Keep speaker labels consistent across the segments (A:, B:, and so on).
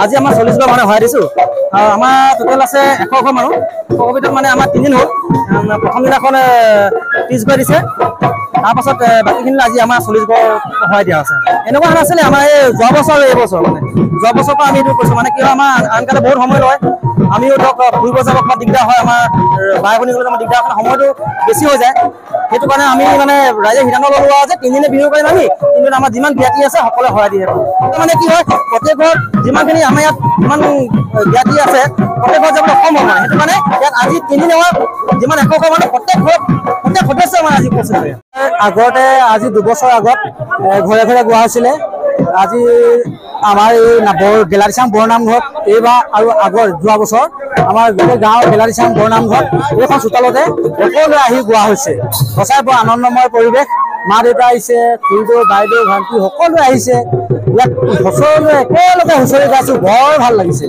A: আজি আমাৰ 40 ঘৰ মানে হয় দিছো আমাৰ টোটাল আছে 100 ঘৰ মানুহ 100 ভিতৰত মানে আমাৰ 3 দিন হ'ল প্ৰথম দিনাখন 30 ঘৰ দিছে তাৰ পাছত বাকিখিনি আজি আমাৰ 40 ঘৰ হয় দিয়া আছে এনেকুৱা হান আছিল আমাৰ এই যোৱা বছৰ এই বছৰ মানে যোৱা বছৰ পৰা আমি এইটো কৈছো মানে কি আমাৰ আনকালে বহুত সময় লয় আমিও ধৰক ফুৰিব যাব পৰা দিগদাৰ হয় আমাৰ বাই ভনীসকলৰ আমাৰ দিগদাৰ হয় সময়টো বেছি হৈ যায় সেইটো কাৰণে আমি মানে ৰাইজে সিদ্ধান্ত লোৱা আছে 3 দিনে বিহু কৰিম আমি কিন্তু আমাৰ যিমান জ্ঞাতি আছে সকলোৱে হয় দিয়ে মানে কি হয় প্ৰত্যেক ঘৰ যিমানখিনি আমাৰ ইয়াত যিমান জ্ঞাতি আছে প্ৰত্যেক ঘৰ যাবলৈ কম হয় সেইটো মানে ইয়াত আজি 3 দিন আমাৰ যিমান 100 ঘৰ মানে প্ৰত্যেক সদস্য আমাৰ আজি কৈছে আগতে আজি 2 বছৰ আগত ঘৰে ঘৰে গোৱা হৈছিলে আজি আমাৰ এই গেলাৰীচাং বৰনামঘৰত এইবাৰ আৰু আগৰ যোৱা বছৰ আমাৰ গোটেই গাঁৱৰ গেলাৰীচাং বৰনামঘৰত এইখন চোতালতে সকলোৱে আহি গোৱা হৈছে সঁচাই বৰ আনন্দময় পৰিৱেশ মা দেউতা আহিছে খুৰীদেউ বাইদেউ ভণ্টি সকলোৱে আহিছে ইয়াত সকলোৱে একেলগে হুঁচৰি গাইছো বৰ ভাল লাগিছে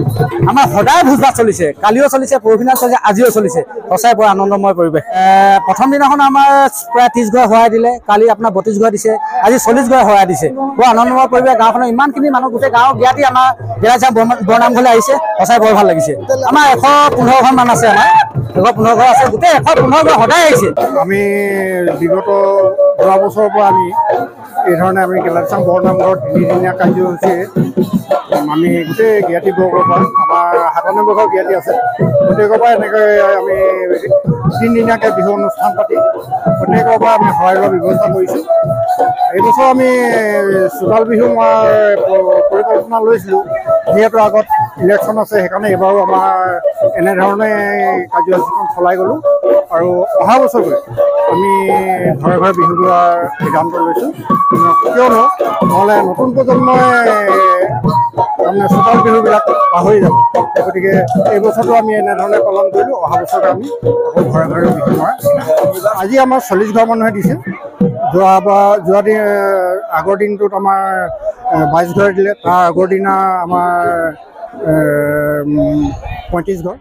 A: আমাৰ সদায় ভোজ ভাত চলিছে কালিও চলিছে পৰহিনা চলিছে আজিও চলিছে সঁচাই বৰ আনন্দময় পৰিৱেশ প্ৰথম দিনাখন আমাৰ প্ৰায় 30 ঘৰ হৰাই দিলে কালি আপোনাৰ 32 ঘৰ দিছে আজি 40 ঘৰ হৰাই দিছে বৰ আনন্দময় পৰিৱেশ গাঁওখনৰ ইমানখিনি মানুহ গোটেই গাঁৱৰ জ্ঞাতি আমাৰ গেলাৰীচাং বৰনামঘৰলৈ আহিছে সঁচাই বৰ ভাল লাগিছে আমাৰ 115 ঘৰ মান আছে আমাৰ 115 ঘৰ আছে গোটেই 115 ঘৰ সদায় আহিছে
B: আমি বিগত যোৱা বছৰৰ পৰা আমি এই ধৰণে আমি গেলাচাং বৰনামঘৰত 3দিনীয়া কাৰ্যসূচী আমি গোটেই জ্ঞাতিবৰ্গৰ পৰা আমাৰ 97 ঘৰ জ্ঞাতি আছে গোটেইৰ পৰা এনেকৈ আমি 3দিনীয়াকৈ বিহু অনুষ্ঠান পাতি গোটেইৰ পৰা আমি সহায় লোৱাৰ ব্যৱস্থা কৰিছোঁ। এইবছৰ আমি চোতাল বিহু পৰিকল্পনা লৈছিলোঁ, যিহেতু আগত ইলেকশ্যন আছে সেইকাৰণে এইবাৰো আমাৰ এনেধৰণে কাৰ্যসূচীখন চলাই গ'লোঁ আৰু অহা বছৰলৈ আমি ঘৰে ঘৰে বিহু গোৱাৰ সিদ্ধান্ত লৈছোঁ। কিয়নো নহ'লে নতুন প্ৰজন্মই তাৰমানে চোতাল বিহুবিলাক পাহৰি যাব। গতিকে এই বছৰটো আমি এনেধৰণে পালন কৰিলোঁ, অহা বছৰটো আমি আকৌ ঘৰে ঘৰে বিহু মৰা। আজি আমাৰ 40 ঘৰ মানুহে দিছে। যোৱা দিন আগৰ দিনটোত আমাৰ 22 ঘৰ দিলে, তাৰ আগৰ দিনা আমাৰ 35 ঘৰ।